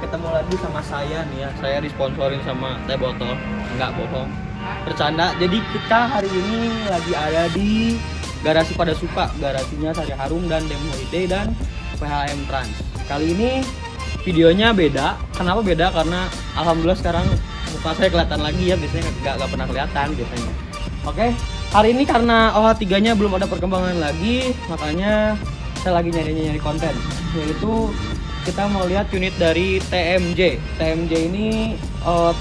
Ketemu lagi sama saya nih ya. Saya disponsorin sama teh botol. Enggak bohong. Bercanda. Jadi kita hari ini lagi ada di Garasi Pada Suka. Garasinya Sari Harum dan Dem Holiday dan PHM Trans. Kali ini videonya beda. Kenapa beda? Karena alhamdulillah sekarang muka saya kelihatan lagi ya. Biasanya nggak pernah kelihatan biasanya. Oke. Hari ini karena OH3-nya belum ada perkembangan lagi, makanya saya lagi nyari konten. Yaitu kita mau lihat unit dari TMJ. TMJ ini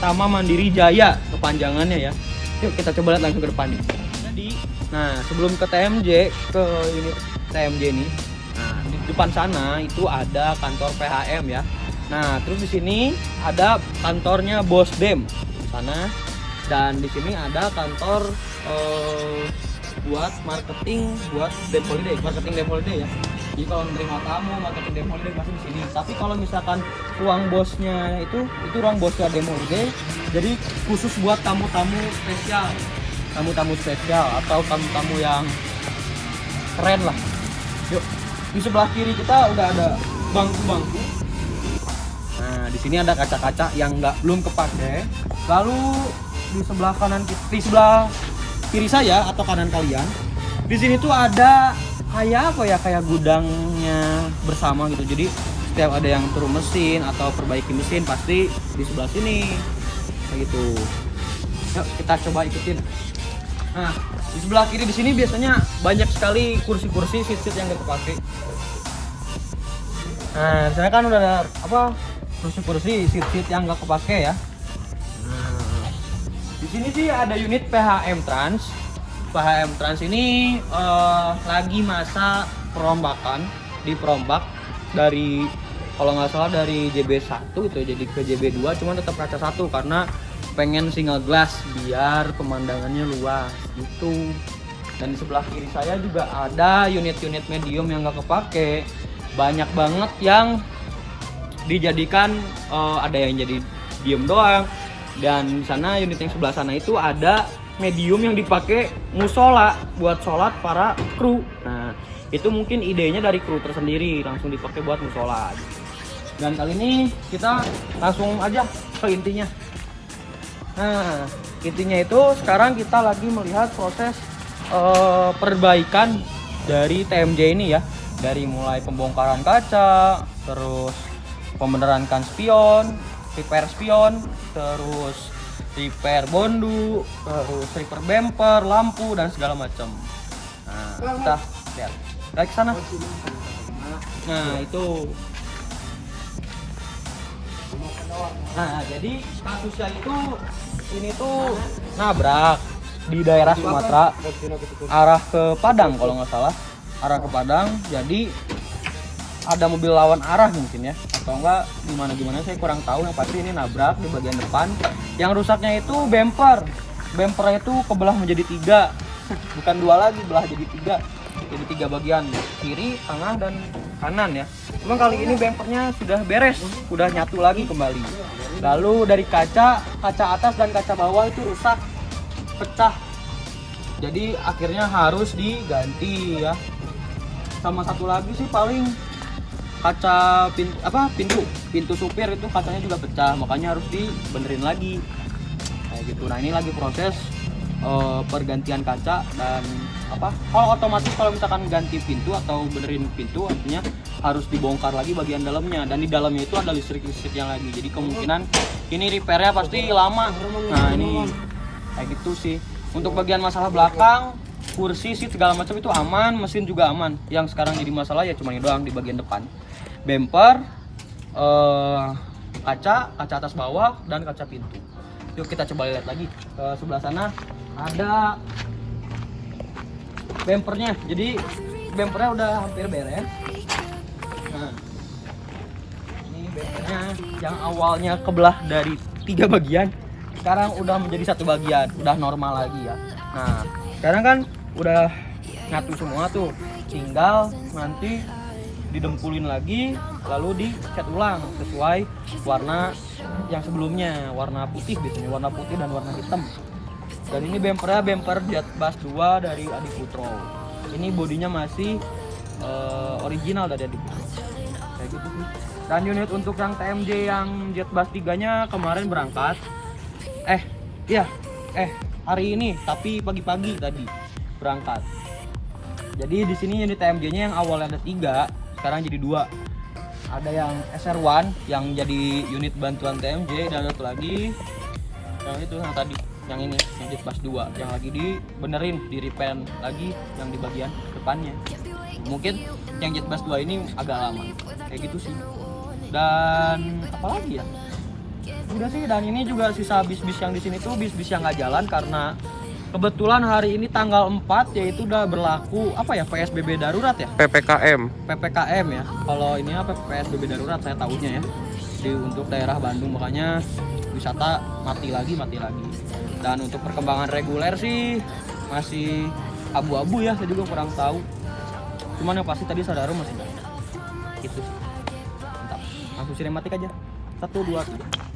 Tama Mandiri Jaya kepanjangannya ya. Yuk kita coba lihat langsung ke depan nih. Jadi, nah sebelum ke TMJ, ke unit TMJ ini, nah di depan sana itu ada kantor PHM ya. Nah terus di sini ada kantornya Bos Dem di sana, dan di sini ada kantor buat marketing buat Dem Holiday, marketing Dem Holiday ya. Jadi kalau menerima tamu, marketing Dem Holiday pasti di sini. Tapi kalau misalkan ruang bosnya itu ruang bosnya Dem Holiday, jadi khusus buat tamu-tamu spesial, tamu-tamu spesial atau tamu-tamu yang keren lah. Yuk, di sebelah kiri kita udah ada bangku-bangku. Nah, di sini ada kaca-kaca yang belum kepake. Lalu di sebelah kanan, di sebelah kiri saya atau kanan kalian, di sini tuh ada kayak apa ya, kayak gudangnya bersama gitu. Jadi setiap ada yang turun mesin atau perbaiki mesin pasti di sebelah sini kayak gitu. Yuk kita coba ikutin. Nah di sebelah kiri di sini biasanya banyak sekali kursi-kursi, seat-seat yang gak kepake. Nah saya kan udah ada apa, kursi-kursi, seat-seat yang gak kepake ya. Di sini sih ada unit PHM Trans. PHM Trans ini lagi masa perombakan, diperombak dari kalau nggak salah dari JB1 itu jadi ke JB2, cuman tetap kaca satu karena pengen single glass biar pemandangannya luas gitu. Dan di sebelah kiri saya juga ada unit-unit medium yang nggak kepake. Banyak banget yang dijadikan ada yang jadi diem doang. Dan di sana unit yang sebelah sana itu ada medium yang dipakai musola buat sholat para kru. Nah itu mungkin idenya dari kru tersendiri langsung dipakai buat musola. Dan kali ini kita langsung aja ke intinya. Nah intinya itu sekarang kita lagi melihat proses perbaikan dari TMJ ini ya. Dari mulai pembongkaran kaca, terus pembeneran kan spion, repair spion, terus repair bondu, terus repair bumper, lampu dan segala macam. Nah, kita lihat. Lihat ke sana. Nah, itu. Nah, jadi kasusnya itu ini tuh nabrak di daerah Sumatera arah ke Padang kalau nggak salah. Arah ke Padang. Jadi ada mobil lawan arah mungkin ya, atau enggak gimana saya kurang tahu. Yang pasti ini nabrak di bagian depan. Yang rusaknya itu bumpernya itu kebelah menjadi 3, bukan 2 lagi, belah jadi 3, jadi 3 bagian, kiri, tengah dan kanan ya. Cuma kali ini bumpernya sudah beres, sudah nyatu lagi kembali. Lalu dari kaca atas dan kaca bawah itu rusak, pecah, jadi akhirnya harus diganti ya. Sama satu lagi sih paling kaca pintu supir itu kacanya juga pecah, makanya harus dibenerin lagi kayak gitu. Nah ini lagi proses pergantian kaca dan kalau otomatis kalau misalkan ganti pintu atau benerin pintu artinya harus dibongkar lagi bagian dalamnya, dan di dalamnya itu ada listrik yang lagi, jadi kemungkinan ini repairnya pasti lama. Nah ini kayak gitu sih. Untuk bagian masalah belakang, kursi, seat segala macam itu aman, mesin juga aman. Yang sekarang jadi masalah ya cuma ini doang di bagian depan. Bumper, kaca atas bawah dan kaca pintu. Yuk kita coba lihat lagi. Sebelah sana ada bumpernya. Jadi bumpernya udah hampir beres. Nah, ini bumpernya yang awalnya kebelah dari 3 bagian, sekarang udah menjadi 1 bagian, udah normal lagi ya. Nah sekarang kan udah nyatu semua tuh, tinggal nanti didempulin lagi lalu dicat ulang sesuai warna yang sebelumnya, warna putih biasanya, warna putih dan warna hitam. Dan ini bumpernya bumper Jet Bass 2 dari Adi Putro. Ini bodinya masih original dari Adi Putro. kayak gitu sih. Dan unit untuk yang TMJ yang Jet Bus 3-nya kemarin berangkat. Hari ini tapi pagi-pagi tadi berangkat. Jadi di sini unit TMJ-nya yang awalnya ada 3, sekarang jadi 2. Ada yang SR1 yang jadi unit bantuan TMJ, dan satu lagi yang itu yang tadi, yang ini, yang Jet Bus 2 yang lagi dibenerin, di repair lagi yang di bagian depannya. Mungkin yang Jet Bus 2 ini agak lama. Kayak gitu sih. Dan apalagi ya? Udah sih, dan ini juga sisa bis-bis yang di sini tuh bis-bis yang nggak jalan karena kebetulan hari ini tanggal 4 yaitu udah berlaku apa ya, PSBB darurat ya? PPKM ya. Kalau ini apa, PSBB darurat saya tahunya ya. Untuk daerah Bandung, makanya wisata mati lagi. Dan untuk perkembangan reguler sih masih abu-abu ya, saya juga kurang tahu. Cuman yang pasti tadi Sadaro masih banyak. Gitu sih. Mantap. Langsung sinematik aja. 1, 2, 3.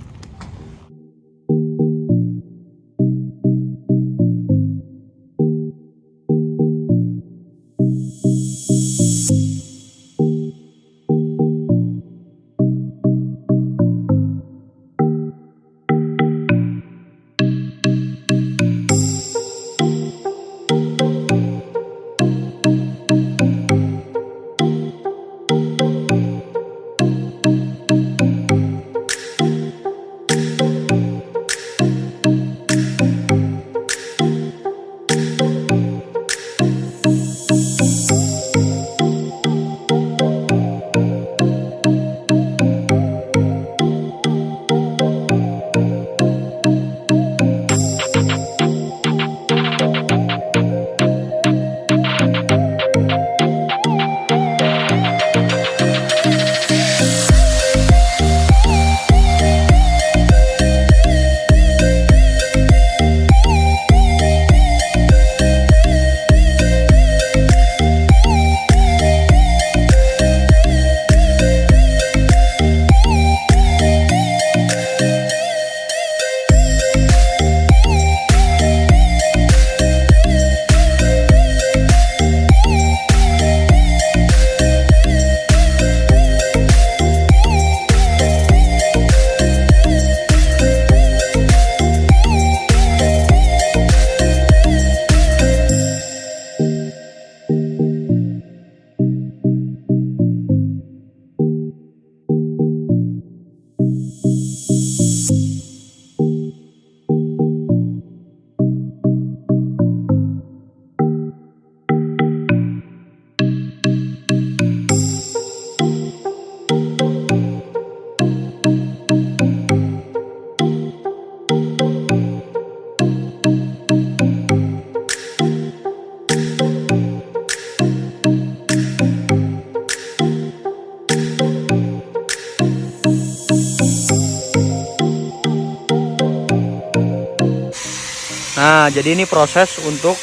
Nah, jadi ini proses untuk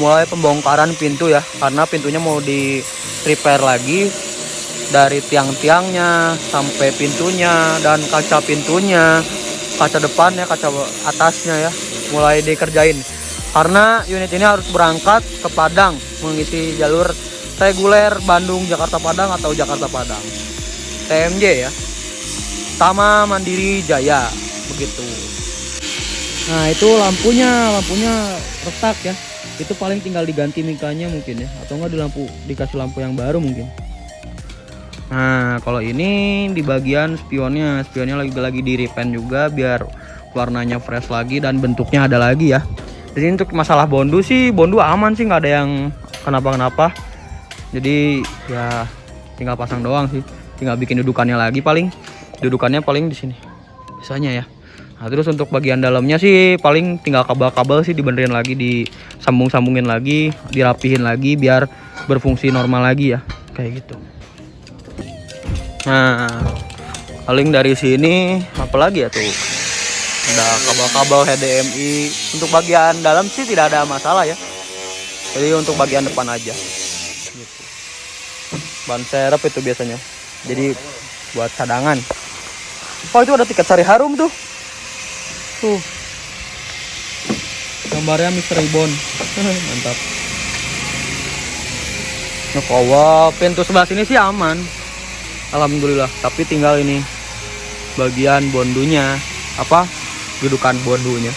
mulai pembongkaran pintu ya, karena pintunya mau di repair lagi dari tiang-tiangnya sampai pintunya dan kaca pintunya, kaca depannya, kaca atasnya ya, mulai dikerjain. Karena unit ini harus berangkat ke Padang mengisi jalur reguler Bandung Jakarta Padang atau Jakarta Padang. TMJ ya. Tama Mandiri Jaya begitu. Nah, itu lampunya retak ya. Itu paling tinggal diganti mikanya mungkin ya, atau enggak dikasih lampu yang baru mungkin. Nah, kalau ini di bagian spionnya lagi di repaint juga biar warnanya fresh lagi dan bentuknya ada lagi ya. Jadi untuk masalah bondu sih, bondu aman sih, nggak ada yang kenapa-kenapa. Jadi ya tinggal pasang doang sih, tinggal bikin dudukannya lagi, paling di sini biasanya ya. Nah, terus untuk bagian dalamnya sih paling tinggal kabel-kabel sih dibenerin lagi, disambung-sambungin lagi, dirapihin lagi biar berfungsi normal lagi ya, kayak gitu. Nah, paling dari sini apalagi ya tuh, ada kabel-kabel HDMI. Untuk bagian dalam sih tidak ada masalah ya, jadi untuk bagian depan aja gitu. Ban serep itu biasanya, jadi buat cadangan. Oh, itu ada tiket Sari Harum tuh gambarnya Mr. Ribbon. Mantap. Nah, pintu sebelah sini sih aman, alhamdulillah. Tapi tinggal ini bagian bondunya, apa dudukan bondunya.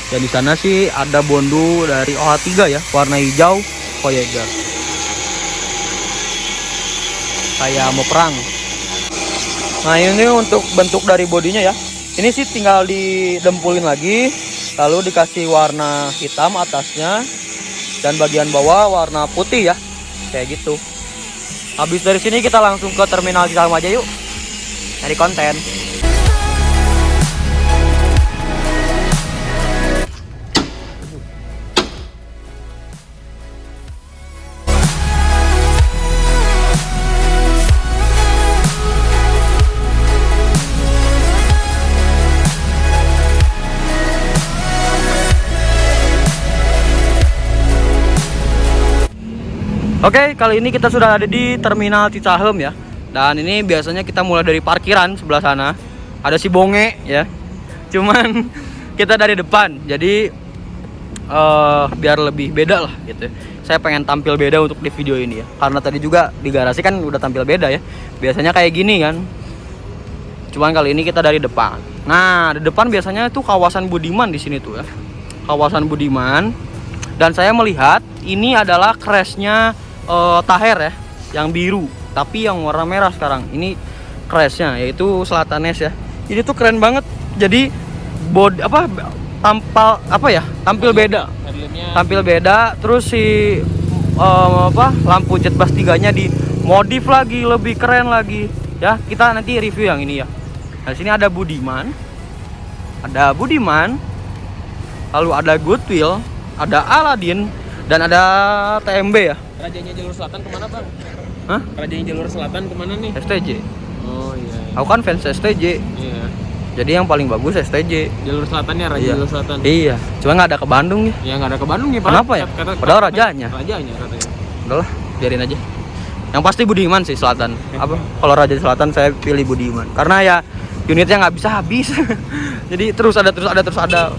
Dan di sana sih ada bondu dari OH3 ya, warna hijau Voyager. Kayak mau perang. Nah ini untuk bentuk dari bodinya ya. Ini sih tinggal didempulin lagi, lalu dikasih warna hitam atasnya dan bagian bawah warna putih ya, kayak gitu. Habis dari sini kita langsung ke terminal Cicahem aja yuk, cari konten. Oke, kali ini kita sudah ada di terminal Cicahem ya. Dan ini biasanya kita mulai dari parkiran sebelah sana. Ada si Bonge ya. Cuman kita dari depan. Jadi biar lebih beda lah gitu. Saya pengen tampil beda untuk di video ini ya. Karena tadi juga di garasi kan udah tampil beda ya. Biasanya kayak gini kan. Cuman kali ini kita dari depan. Nah, di depan biasanya itu kawasan Budiman di sini tuh ya. Kawasan Budiman. Dan saya melihat ini adalah crashnya Taher ya, yang biru, tapi yang warna merah sekarang. Ini crashnya, yaitu Selatanes ya. Ini tuh keren banget. Jadi tampil beda. Tampil beda. Terus si lampu jet bus 3-nya dimodif lagi, lebih keren lagi. Ya, kita nanti review yang ini ya. Nah, di sini ada Budiman. Lalu ada Goodwill, ada Aladin, dan ada TMB ya. Rajanya jalur selatan kemana bang? Hah? Rajanya jalur selatan kemana nih? STJ. Oh iya. Aku kan fans STJ. Iya. Jadi yang paling bagus STJ. Jalur selatannya Raja Iya. Jalur Selatan. Iya. Cuma nggak ada ke Bandung ya. Ya nggak ada ke Bandung nih pak. Kenapa ya? Padahal rajanya. Rajanya katanya. Udahlah, biarin aja. Yang pasti Budiman sih Selatan. Apa? Kalau Raja Selatan saya pilih Budiman. Karena ya unitnya nggak bisa habis. Jadi terus ada.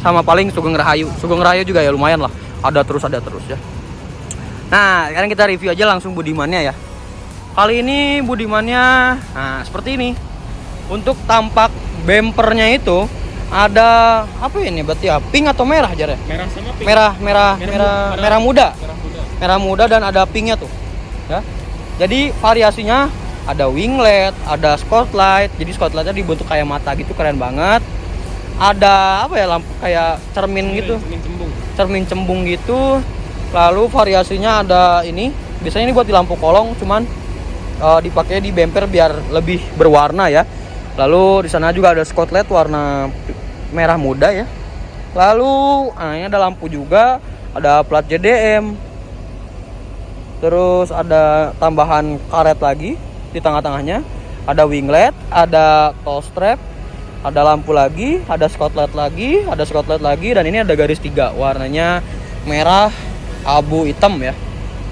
Sama paling Sugeng Rahayu. Sugeng Rahayu juga ya lumayan lah. Ada terus ya. Nah, sekarang kita review aja langsung Budimannya ya. Kali ini Budimannya, nah seperti ini. Untuk tampak bempernya itu ada apa ini? Berarti ya pink atau merah aja ya? Merah sama pink. Merah muda. Merah muda dan ada pinknya tuh. Ya. Jadi variasinya ada winglet, ada spotlight. Jadi spotlightnya dibentuk kayak mata gitu, keren banget. Ada apa ya, lampu kayak cermin gitu. Cermin cembung gitu. Lalu variasinya ada ini, biasanya ini buat di lampu kolong, cuman dipakai di bumper biar lebih berwarna ya. Lalu di sana juga ada spotlight warna merah muda ya. Lalu ini ada lampu juga, ada plat JDM. Terus ada tambahan karet lagi di tengah-tengahnya. Ada winglet, ada tow strap, ada lampu lagi, ada spotlight lagi, dan ini ada garis 3 warnanya merah, abu, hitam ya,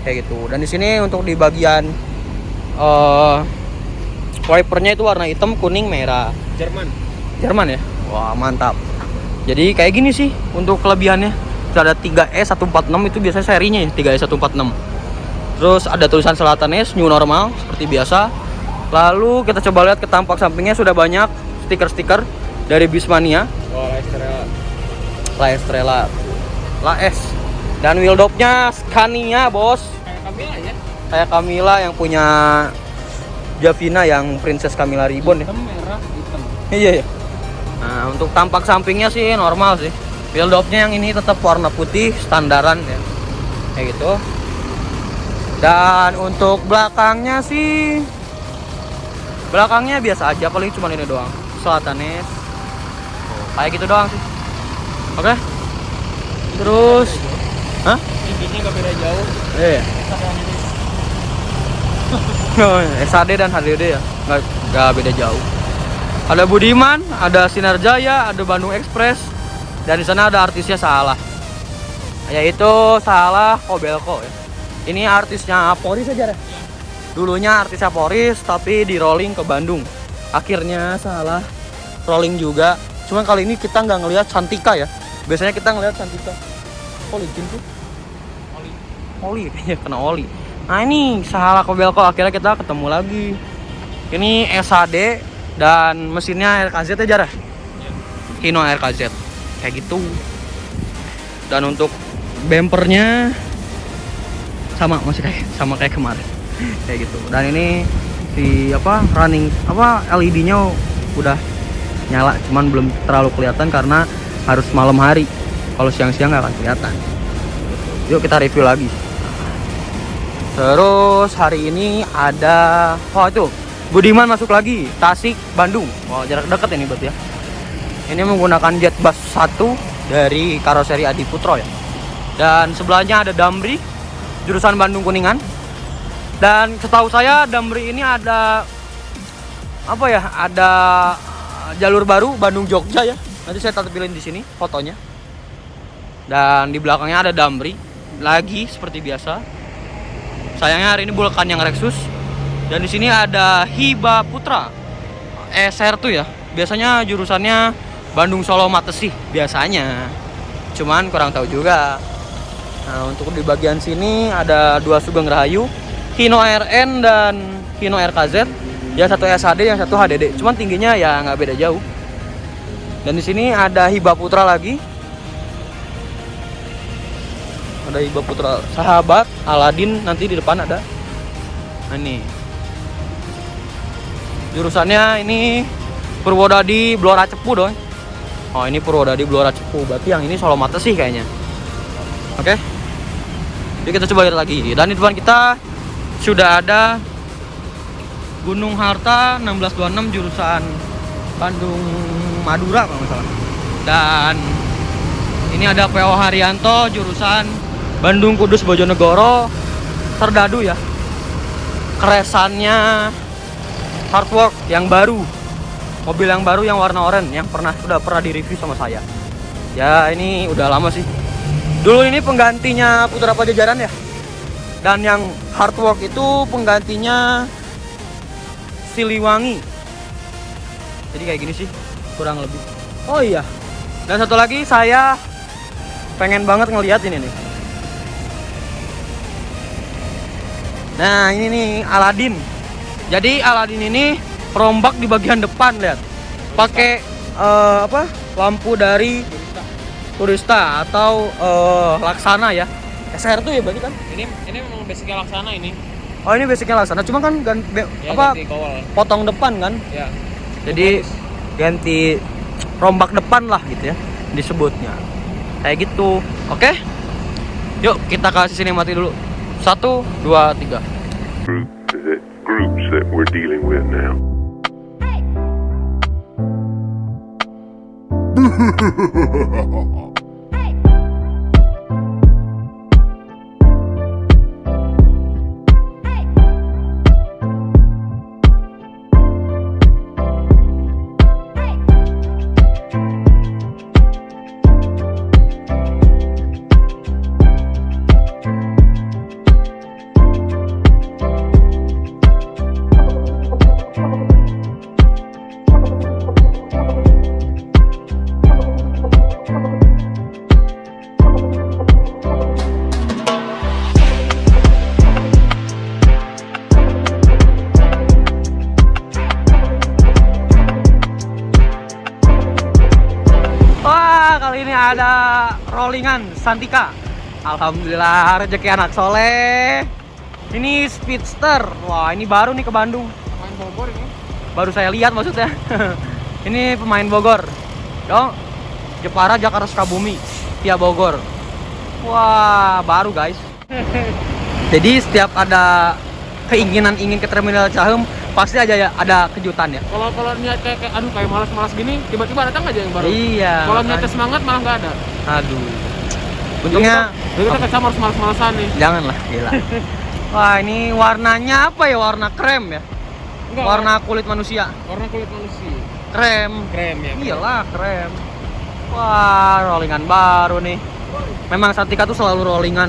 kayak gitu. Dan di sini untuk di bagian wipernya itu warna hitam, kuning, merah. Jerman ya. Wah mantap. Jadi kayak gini sih untuk kelebihannya. Terus ada 3E146 itu biasanya serinya ya, 3E146. Terus ada tulisan Selatanes new normal seperti biasa. Lalu kita coba lihat ke tampak sampingnya, sudah banyak stiker-stiker dari Bismania. Oh, La Estrella. La S. Dan wheel dopnya Scania bos. Kayak Camilla ya? Kayak Camilla yang punya Javina yang Princess Camilla Ribbon ya. Hitam, merah, hitam. Iya ya. Nah untuk tampak sampingnya sih normal sih. Wheel dopnya yang ini tetap warna putih standaran ya. Kayak gitu. Dan untuk belakangnya sih, belakangnya biasa aja, paling cuma ini doang. Selatanes. Kayak gitu doang sih. Oke. Terus hah? Intinya nggak beda jauh. Iya. SAD dan HDD ya, nggak beda jauh. Ada Budiman, ada Sinar Jaya, ada Bandung Express, dan di sana ada artisnya Salah, yaitu Salah Kobelko ya. Ini artisnya Poris aja deh. Dulunya artisnya Poris, tapi di rolling ke Bandung. Akhirnya Salah rolling juga. Cuman kali ini kita nggak ngelihat Santika ya. Biasanya kita ngelihat Santika. Licin tuh. Oli kayaknya kena oli. Nah ini Salah Kobelko, akhirnya kita ketemu lagi. Ini SHD dan mesinnya RKZ ya Jar? Hino RKZ kayak gitu. Dan untuk bumpernya masih sama kayak kemarin kayak gitu. Dan ini si running LED-nya udah nyala, cuman belum terlalu kelihatan karena harus malam hari. Kalau siang-siang nggak akan kelihatan. Yuk kita review lagi. Terus hari ini ada itu Budiman masuk lagi, Tasik Bandung. Wah, jarak dekat ini berarti ya. Ini menggunakan jet bus 1 dari karoseri Adi Putro ya. Dan sebelahnya ada Damri jurusan Bandung Kuningan. Dan setahu saya Damri ini ada ada jalur baru Bandung Jogja ya. Nanti saya tampilin di sini fotonya. Dan di belakangnya ada Damri lagi seperti biasa. Sayangnya hari ini bukan yang Rexus. Dan di sini ada Hiba Putra SR2 ya. Biasanya jurusannya Bandung Solo Matesi biasanya. Cuman kurang tahu juga. Nah, untuk di bagian sini ada 2 Sugeng Rahayu, Hino RN dan Hino RKZ. Yang satu SHD, yang satu HDD. Cuman tingginya ya nggak beda jauh. Dan di sini ada Hiba Putra lagi. Ada Hiba Putra sahabat Aladin, nanti di depan ada. Nah, ini jurusannya ini Purwodadi Blora Cepu dong. Oh, ini Purwodadi Blora Cepu. Berarti yang ini Solo Matesi kayaknya. Oke. Jadi kita coba lihat lagi. Dan di depan kita sudah ada Gunung Harta 1626 jurusan Bandung Madura kalau nggak salah. Dan ini ada PO Haryanto jurusan Bandung Kudus Bojonegoro Serdadu ya. Kresannya Hardwork yang baru. Mobil yang baru yang warna oranye yang sudah pernah di-review sama saya. Ya, ini udah lama sih. Dulu ini penggantinya Putra Pajajaran ya. Dan yang Hardwork itu penggantinya Siliwangi. Jadi kayak gini sih kurang lebih. Oh iya. Dan satu lagi saya pengen banget ngelihat ini nih. Nah, ini nih Aladin. Jadi Aladin ini perombak di bagian depan, lihat. Pakai lampu dari Turista atau Laksana ya. SR tuh ya berarti kan? Ini memang basicnya Laksana ini. Oh, ini basicnya Laksana. Cuma kan Ganti kawal. potong depan kan? Ya. Jadi ganti rombak depan lah gitu ya disebutnya. Kayak gitu. Oke? Yuk kita kasih sinemati dulu. 1, 2, 3. Groups that we're dealing with now. Kali ini ada rollingan Santika. Alhamdulillah rezeki anak soleh. Ini Speedster. Wah, ini baru nih ke Bandung. Pemain Bogor ini. Baru saya lihat maksudnya. Ini pemain Bogor. Yo, Jepara Jakarta Sukabumi via Bogor. Wah, baru guys. Jadi setiap ada keinginan ingin ke Terminal Cahem pasti aja ya ada kejutan ya. Kalau niat kayak aduh kayak malas-malas gini, tiba-tiba datang aja yang baru. Iya. Kalau niatnya semangat malah nggak ada. Aduh. Untungnya Jadi kita kecam harus malas-malasan nih. janganlah, gila. Wah, ini warnanya apa ya? Warna krem ya? Enggak, Warna kulit manusia. warna kulit manusia. Krem. Krem ya. Iyalah, krem. Wah, rollingan baru nih. Memang Santika tuh selalu rollingan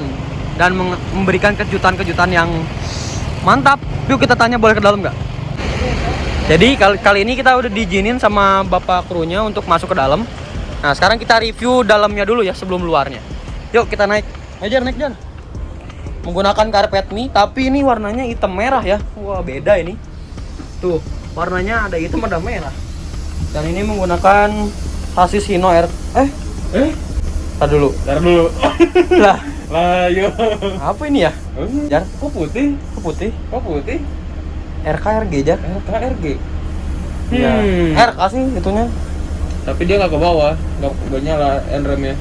dan memberikan kejutan-kejutan yang mantap. Yuk kita tanya, boleh ke dalam nggak? Jadi kali ini kita udah diizinin sama bapak krunya untuk masuk ke dalam. Nah, sekarang kita review dalamnya dulu ya sebelum luarnya. Yuk kita naik. Naik Jar. Menggunakan karpet mie, tapi ini warnanya hitam merah ya. Wah, beda ini. Tuh, warnanya ada hitam ada merah. Dan ini menggunakan sasis Hino R. Tar dulu. Lah, Lah, yo. apa ini ya? Jar, Kok putih? kok putih? Kok putih? RKRG Jar. RKRG. Ya, RK sih itunya. Tapi dia nggak ke bawah, nggak nyala remnya.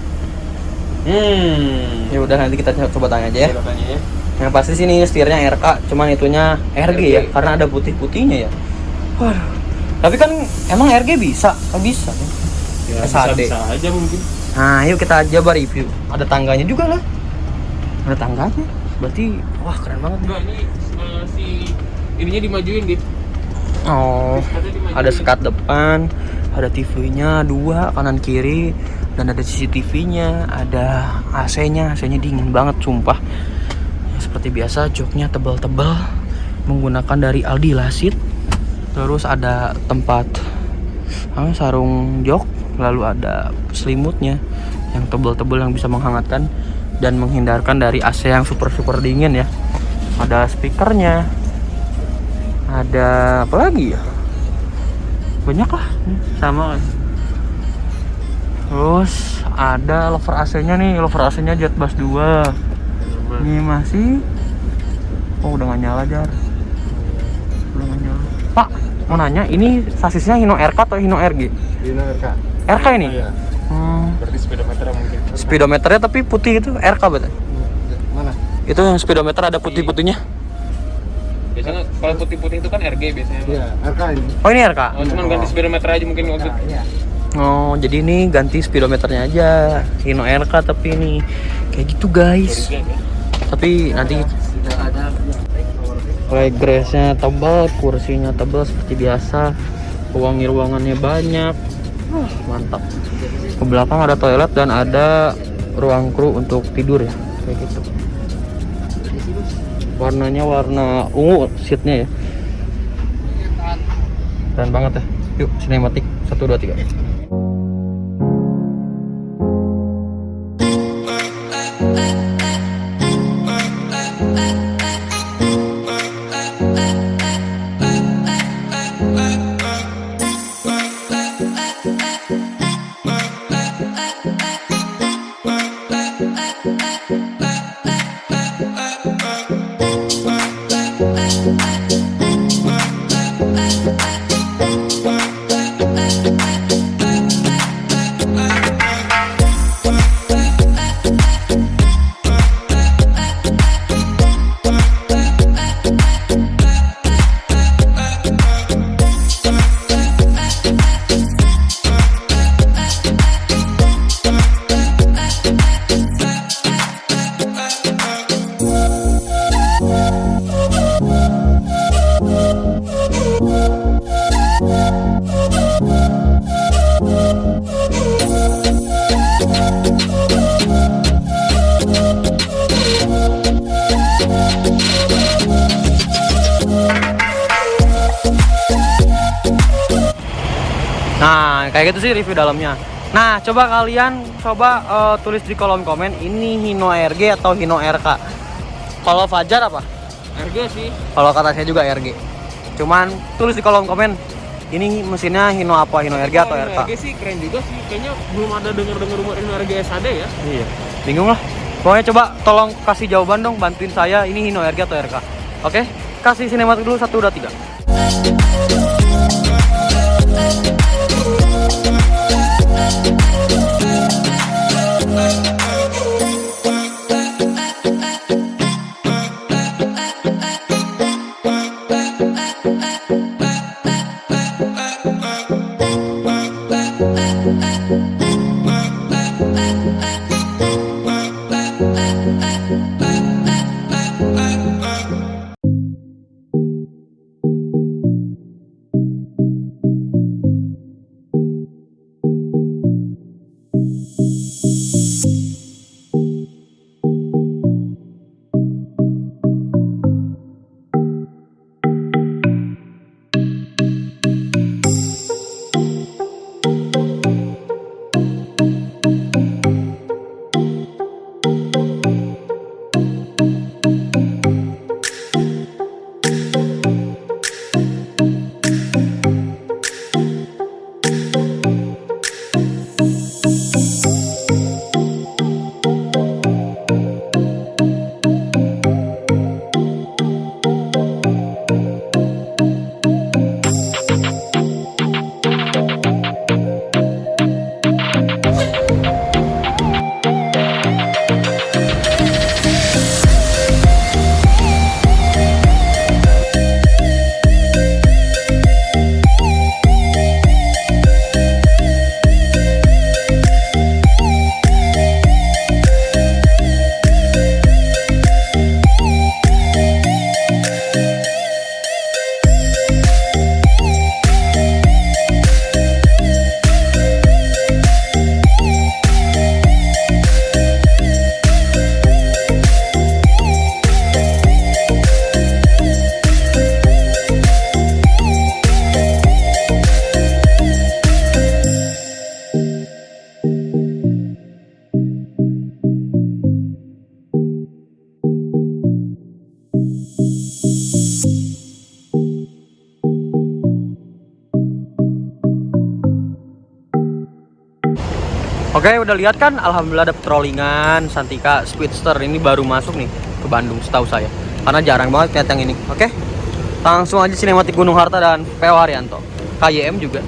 Ya udah nanti kita coba tanya aja ya. Kita tanya ya. Yang pasti sini setirnya RK, cuman itunya RG ya, karena ada putih-putihnya ya. Waduh. Tapi kan emang RG bisa? Kan bisa kan? Ya, SAD. bisa aja mungkin. Nah, yuk kita coba review. Ada tangganya juga lah. Ada tangganya. Berarti wah keren banget. Enggak, ini si ininya dimajuin gitu. Oh, ada sekat depan, ada TV-nya 2 kanan kiri, dan ada CCTV-nya, ada AC-nya. AC-nya dingin banget sumpah. Ya, seperti biasa joknya tebal-tebal menggunakan dari Aldi Lasit. Terus ada tempat sarung jok, lalu ada selimutnya yang tebal-tebal yang bisa menghangatkan dan menghindarkan dari AC yang super dingin ya. Ada speakernya, ada apa lagi ya, banyak lah sama. Terus ada lover AC-nya nih, lover AC-nya Jetbus 2. Ini masih udah gak nyala Jar, udah gak nyala. Pak, mau nanya, ini sasisnya Hino RK atau Hino RG? Hino RK. RK ini? Iya. Berarti speedometer mungkin. Speedometernya tapi putih itu RK berarti? Mana? Itu yang speedometer ada putih-putihnya? Biasanya kalau putih-putih itu kan RG biasanya. Iya, RK ini. Oh ini RK? Oh, cuman ganti speedometer aja mungkin waktu. Iya. Oh jadi ini ganti speedometernya aja, Hino RK tapi ini kayak gitu guys. Tapi nanti legrousnya tebal, kursinya tebal seperti biasa, ruangannya banyak. Mantap. Ke belakang ada toilet dan ada ruang kru untuk tidur ya, kayak gitu. Warnanya warna ungu seatnya ya. Keren banget ya. Yuk sinematik 1 2 3. Nah, kayak gitu sih review dalamnya. Nah, coba kalian tulis di kolom komen ini Hino RG atau Hino RK. Kalau Fajar apa? RG sih. Kalau kata saya juga RG. Cuman tulis di kolom komen ini mesinnya Hino apa, Hino RG atau RK. RG sih keren juga sih. Kayaknya belum ada dengar rumor Hino RG SAD ya. Iya. Bingung lah. Pokoknya coba tolong kasih jawaban dong, bantuin saya ini Hino RG atau RK. Oke? Kasih sinematik dulu 1 2 3. Oke, udah lihat kan? Alhamdulillah ada petrollingan Santika Speedster ini baru masuk nih ke Bandung setahu saya. Karena jarang banget lihat yang ini. Oke. Langsung aja Sinematik Gunung Harta dan PO Haryanto. KYM juga.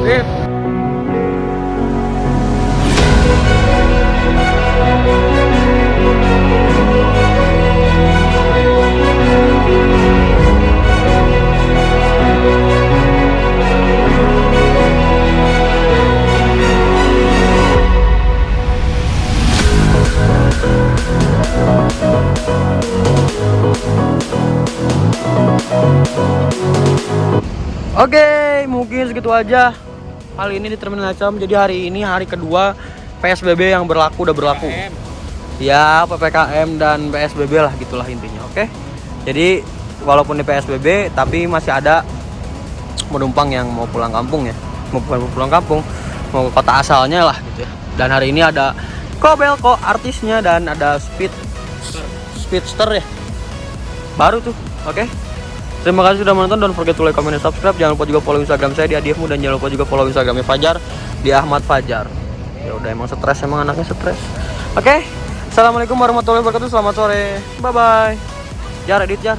Rip. Oke, mungkin segitu aja kali ini di Terminal Ciaum. Jadi hari ini hari kedua PSBB yang udah berlaku. Ya, PPKM dan PSBB lah gitulah intinya. Oke. Jadi walaupun di PSBB tapi masih ada penumpang yang mau pulang kampung ya. Mau pulang kampung, mau ke kota asalnya lah gitu ya. Dan hari ini ada Kobelko artisnya dan ada Speedster ya. Baru tuh. Oke. Terima kasih sudah menonton. Don't forget to like, comment, and subscribe. Jangan lupa juga follow Instagram saya di Adiefmu dan jangan lupa juga follow Instagramnya Fajar di Ahmad Fajar. Ya udah emang stres, emang anaknya stres. Oke. Assalamualaikum warahmatullahi wabarakatuh. Selamat sore. Bye bye. Jar edit Jar.